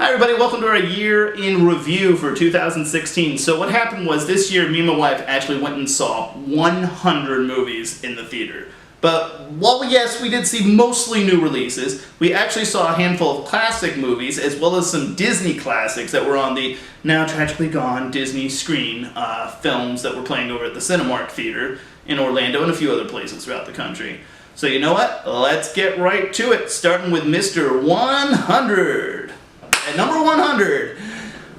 Hi everybody, welcome to our year in review for 2016. So what happened was this year me and my wife actually went and saw 100 movies in the theater. But while yes, we did see mostly new releases, we actually saw a handful of classic movies as well as some Disney classics that were on the now tragically gone Disney screen films that were playing over at the Cinemark Theater in Orlando and a few other places throughout the country. So you know what? Let's get right to it, starting with Mr. 100. At number 100,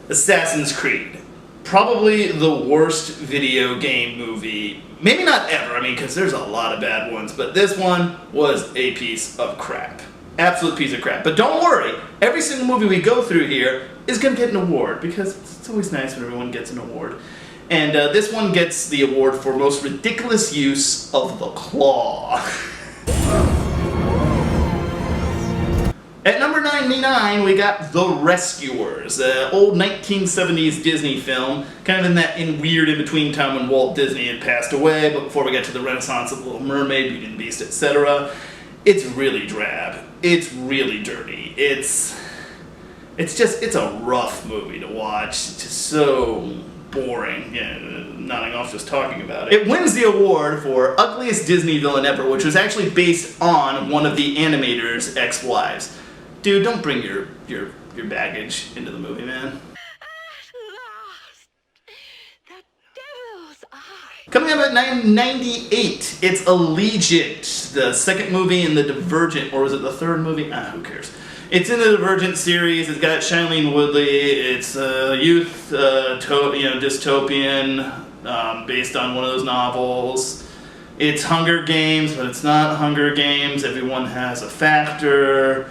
Assassin's Creed. Probably the worst video game movie, maybe not ever, because there's a lot of bad ones, but this one was a piece of crap. Absolute piece of crap. But don't worry, every single movie we go through here is going to get an award, because it's always nice when everyone gets an award. And this one gets the award for most ridiculous use of the claw. At number 99, we got The Rescuers, an old 1970s Disney film, kind of in weird in-between time when Walt Disney had passed away, but before we get to the renaissance of Little Mermaid, Beauty and the Beast, etc. It's really drab. It's really dirty. It's a rough movie to watch. It's just so boring. Yeah, nodding off just talking about it. It wins the award for Ugliest Disney Villain Ever, which was actually based on one of the animator's ex-wives. Dude, don't bring your baggage into the movie, man. Lost the devil's eye. Coming up at 98, it's Allegiant, the second movie in the Divergent, or was it the third movie? Who cares? It's in the Divergent series. It's got Shailene Woodley. It's a youth dystopian based on one of those novels. It's Hunger Games, but it's not Hunger Games. Everyone has a factor.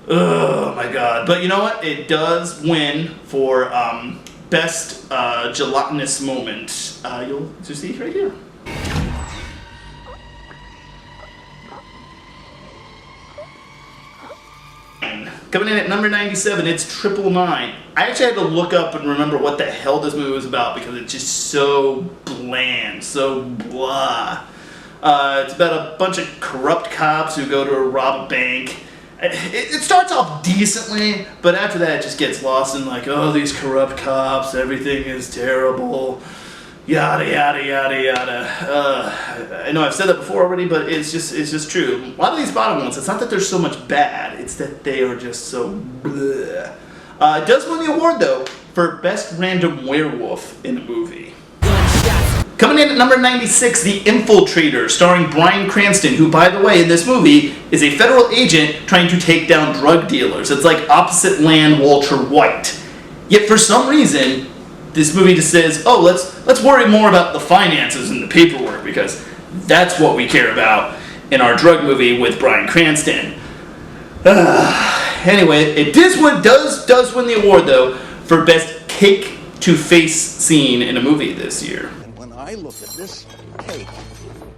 Oh my god. But you know what? It does win for best gelatinous moment. You'll just see right here. Coming in at number 97, it's 999. I actually had to look up and remember what the hell this movie was about because it's just so bland, so blah. It's about a bunch of corrupt cops who go to rob a bank. It starts off decently, but after that it just gets lost in oh, these corrupt cops, everything is terrible, yada yada yada yada. I know I've said that before already, but it's just true. A lot of these bottom ones, it's not that they're so much bad, it's that they are just so bleh. It does win the award though for Best Random Werewolf in a Movie. Coming in at number 96, The Infiltrator, starring Bryan Cranston, who, by the way, in this movie, is a federal agent trying to take down drug dealers. It's like opposite land Walter White. Yet for some reason, this movie just says, oh, let's worry more about the finances and the paperwork, because that's what we care about in our drug movie with Bryan Cranston. Anyway, it does win the award, though, for Best Cake-to-Face Scene in a Movie this year. I look at this cake,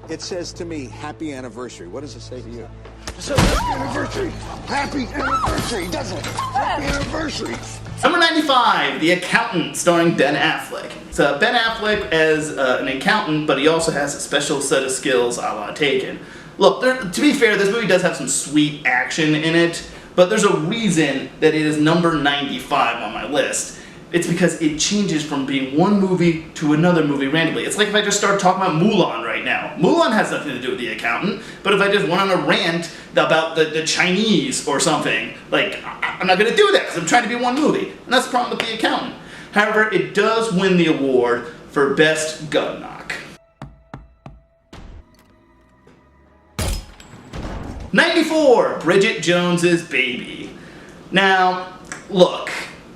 it says to me, happy anniversary. What does it say to you? It says happy anniversary. Happy anniversary, doesn't it? Happy anniversary. Number 95, The Accountant, starring Ben Affleck. So Ben Affleck as an accountant, but he also has a special set of skills a la Taken. Look, to be fair, this movie does have some sweet action in it, but there's a reason that it is number 95 on my list. It's because it changes from being one movie to another movie randomly. It's like if I just start talking about Mulan right now. Mulan has nothing to do with The Accountant, but if I just went on a rant about the Chinese or something, I'm not going to do that because I'm trying to be one movie. And that's the problem with The Accountant. However, it does win the award for Best Gun Knock. 94, Bridget Jones's Baby. Now, look.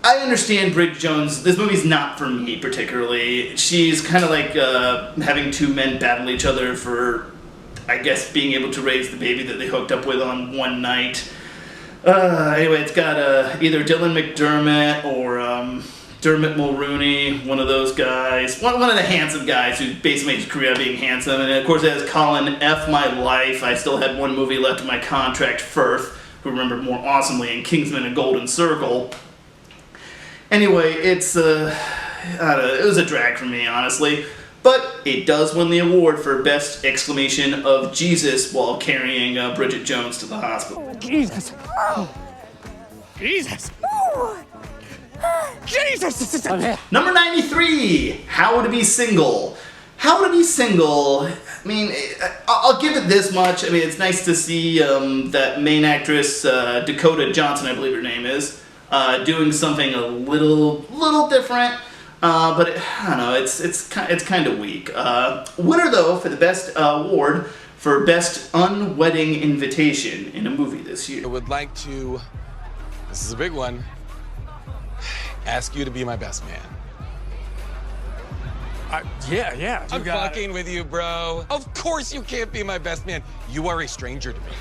I understand Bridget Jones, this movie's not for me particularly. She's kind of like having two men battle each other for, I guess, being able to raise the baby that they hooked up with on one night. Anyway, it's got either Dylan McDermott or Dermot Mulrooney, one of those guys. One of the handsome guys who basically made his career being handsome. And of course it has Colin F. My Life. I still had one movie left in my contract, Firth, who remembered more awesomely in Kingsman and Golden Circle. Anyway, it was a drag for me, honestly. But it does win the award for Best Exclamation of Jesus while carrying Bridget Jones to the hospital. Jesus! Oh. Jesus! Jesus! Number 93, How to Be Single. How to Be Single, I mean, I'll give it this much. I mean, it's nice to see that main actress, Dakota Johnson, I believe her name is, doing something a little different. But I don't know, it's kind of weak. Winner, though, for the best award for Best Unwedding Invitation in a movie this year. I would like to, this is a big one, ask you to be my best man. Yeah. I'm fucking with you, bro. Of course you can't be my best man. You are a stranger to me.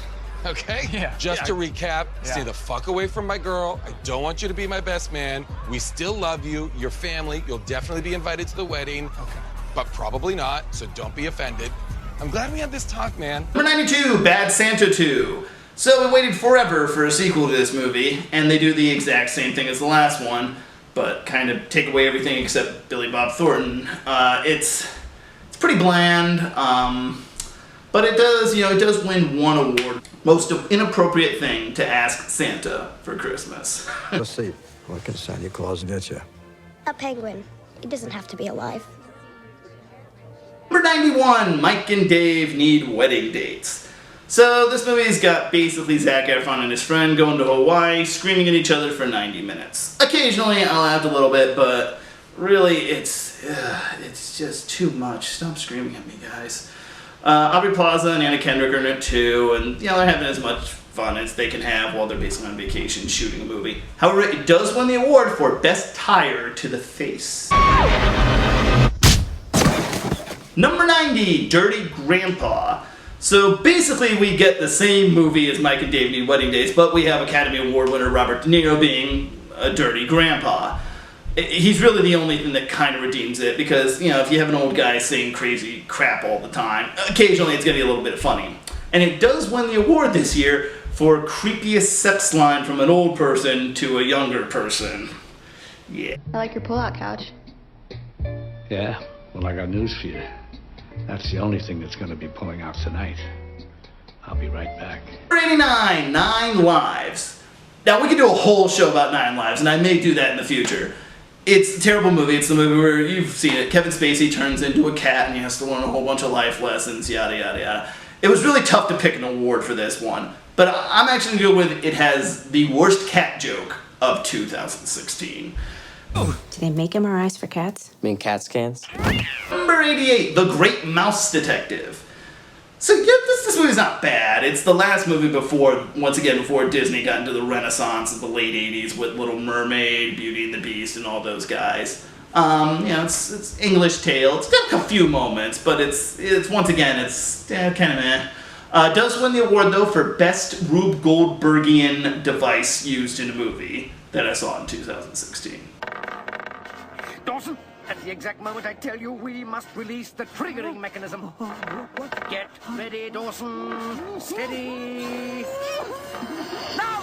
Okay? Yeah. Just to recap, Yeah. stay the fuck away from my girl. I don't want you to be my best man. We still love you. Your family. You'll definitely be invited to the wedding. Okay. But probably not, so don't be offended. I'm glad we had this talk, man. Number 92, Bad Santa 2. So we waited forever for a sequel to this movie, and they do the exact same thing as the last one, but kind of take away everything except Billy Bob Thornton. It's pretty bland, but it does win one award. Most inappropriate thing to ask Santa for Christmas. Let's see. What can Santa Claus get you? A penguin. It doesn't have to be alive. Number 91, Mike and Dave Need Wedding Dates. So this movie's got basically Zac Efron and his friend going to Hawaii, screaming at each other for 90 minutes. Occasionally I'll laugh a little bit, but really it's just too much. Stop screaming at me, guys. Aubrey Plaza and Anna Kendrick are in it too, and they're having as much fun as they can have while they're basically on vacation shooting a movie. However, it does win the award for Best Tire to the Face. Number 90, Dirty Grandpa. So basically we get the same movie as Mike and Dave Need Wedding Dates, but we have Academy Award winner Robert De Niro being a dirty grandpa. He's really the only thing that kind of redeems it, because, if you have an old guy saying crazy crap all the time, occasionally it's going to be a little bit funny. And it does win the award this year for creepiest sex line from an old person to a younger person. Yeah. I like your pull-out couch. Yeah? Well, I got news for you. That's the only thing that's going to be pulling out tonight. I'll be right back. Number 89, Nine Lives. Now, we could do a whole show about Nine Lives, and I may do that in the future. It's a terrible movie. It's the movie where you've seen it. Kevin Spacey turns into a cat, and he has to learn a whole bunch of life lessons, yada, yada, yada. It was really tough to pick an award for this one, but I'm actually going to go with it has the worst cat joke of 2016. Do they make MRIs for cats? I mean CAT scans? Number 88, The Great Mouse Detective. So yeah, this movie's not bad. It's the last movie before Disney got into the renaissance of the late 80s with Little Mermaid, Beauty and the Beast, and all those guys. It's English tale. It's got a few moments, but it's once again, it's kind of meh. Does win the award, though, for Best Rube Goldbergian device used in a movie that I saw in 2016. Dawson, at the exact moment I tell you, we must release the triggering mechanism. Get ready, Dawson. Steady. Now!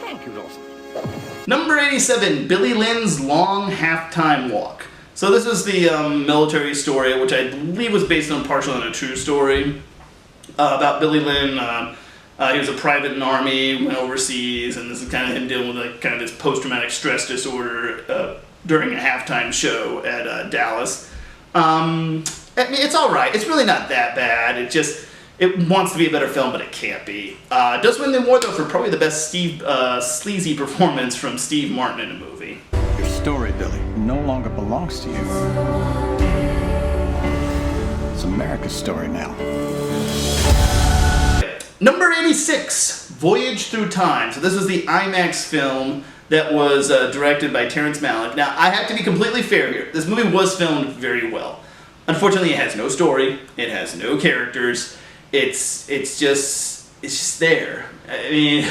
Thank you, Dawson. Number 87, Billy Lynn's Long Halftime Walk. So this is the military story, which I believe was based partially on a true story about Billy Lynn. He was a private in the Army, went overseas, and this is kind of him dealing with kind of his post-traumatic stress disorder during a halftime show at Dallas. I mean, it's all right. It's really not that bad. It wants to be a better film, but it can't be. It does win the award, though, for probably the best sleazy performance from Steve Martin in a movie. Your story, Billy, no longer belongs to you. It's America's story now. Number 86, Voyage Through Time. So this was the IMAX film that was directed by Terrence Malick. Now, I have to be completely fair here. This movie was filmed very well. Unfortunately, it has no story. It has no characters. It's just there. I mean,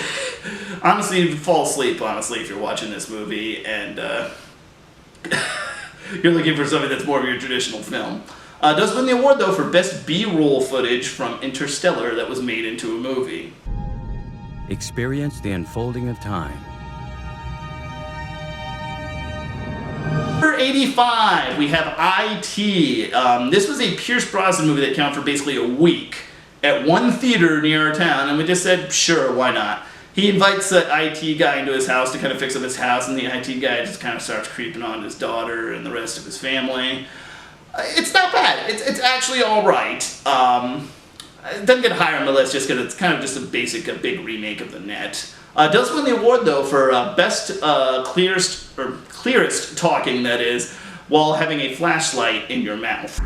honestly, you'd fall asleep, if you're watching this movie, and you're looking for something that's more of your traditional film. Does win the award, though, for Best B-roll footage from Interstellar that was made into a movie. Experience the unfolding of time. Number 85, we have I.T. This was a Pierce Brosnan movie that came out for basically a week at one theater near our town, and we just said, sure, why not? He invites the IT guy into his house to kind of fix up his house, and the IT guy just kind of starts creeping on his daughter and the rest of his family. It's not bad. It's actually all right. It doesn't get higher on the list just because it's kind of just a big remake of The Net. Does win the award though for best clearest talking, that is, while having a flashlight in your mouth.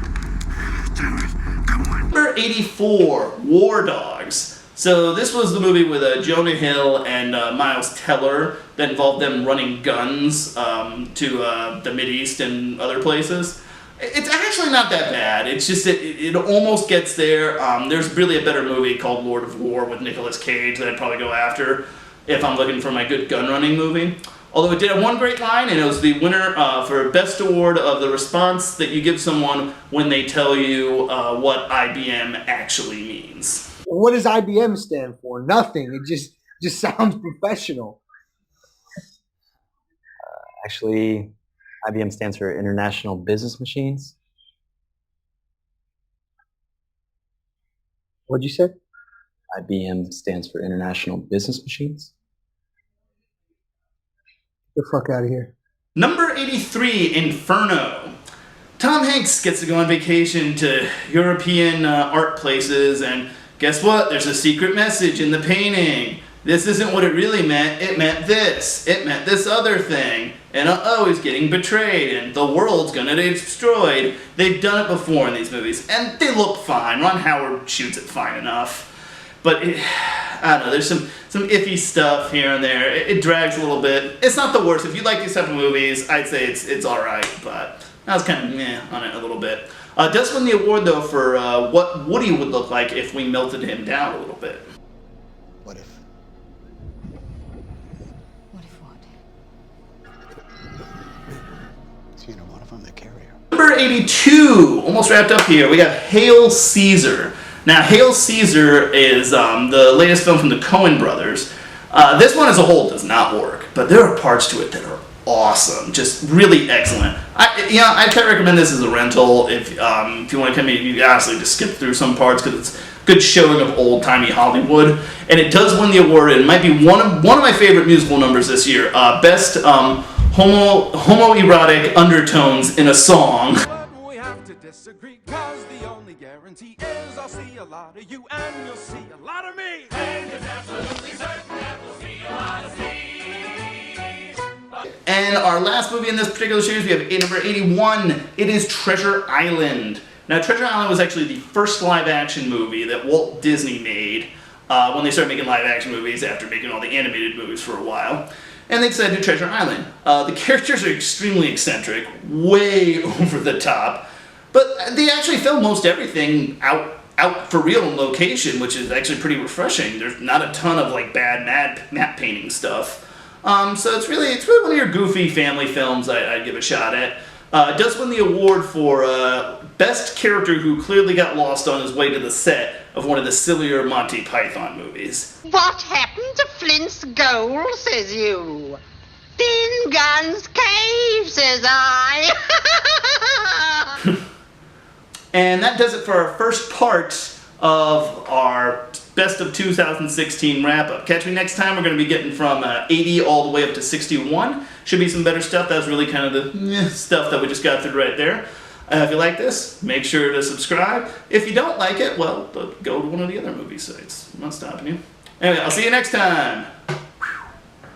Number 84, War Dogs. So this was the movie with Jonah Hill and Miles Teller that involved them running guns to the Mideast and other places. It's actually not that bad. It's just it almost gets there. There's really a better movie called Lord of War with Nicolas Cage that I'd probably go after if I'm looking for my good gun running movie. Although it did have one great line, and it was the winner for Best Award of the response that you give someone when they tell you what IBM actually means. What does IBM stand for? Nothing. It just sounds professional. Actually, IBM stands for International Business Machines. What'd you say? IBM stands for International Business Machines. Get the fuck out of here. Number 83, Inferno. Tom Hanks gets to go on vacation to European art places, and guess what? There's a secret message in the painting. This isn't what it really meant. It meant this. It meant this other thing. And he's getting betrayed, and the world's gonna be destroyed. They've done it before in these movies, and they look fine. Ron Howard shoots it fine enough. But I don't know, there's some iffy stuff here and there. It drags a little bit. It's not the worst. If you like these type of movies, I'd say it's alright, but I was kind of meh on it a little bit. Does win the award, though, for what Woody would look like if we melted him down a little bit. What if? What if what? Excuse me, what if I'm the carrier? Number 82, almost wrapped up here. We have Hail Caesar. Now, Hail Caesar is the latest film from the Coen brothers. This one as a whole does not work, but there are parts to it that are awesome, just really excellent. I can't recommend this as a rental if you want to come in. You honestly just skip through some parts because it's a good showing of old-timey Hollywood, and it does win the award. It might be one of my favorite musical numbers this year. Best homoerotic undertones in a song. We have to disagree, 'cause the only guarantee is I'll see a lot of you and you'll see a lot of me. And it's absolutely certain that we'll see a lot of me. And our last movie in this particular series, we have number 81. It is Treasure Island. Now, Treasure Island was actually the first live-action movie that Walt Disney made when they started making live-action movies after making all the animated movies for a while. And they decided to do Treasure Island. The characters are extremely eccentric, way over the top, but they actually filmed most everything out for real in location, which is actually pretty refreshing. There's not a ton of like bad map painting stuff. So it's really one of your goofy family films I'd give a shot at. It does win the award for best character who clearly got lost on his way to the set of one of the sillier Monty Python movies. What happened to Flint's gold, says you? Thin Gun's Cave, says I. And that does it for our first part of our Best of 2016 wrap-up. Catch me next time. We're going to be getting from 80 all the way up to 61. Should be some better stuff. That was really kind of the stuff that we just got through right there. If you like this, make sure to subscribe. If you don't like it, well, go to one of the other movie sites. I'm not stopping you. Anyway, I'll see you next time.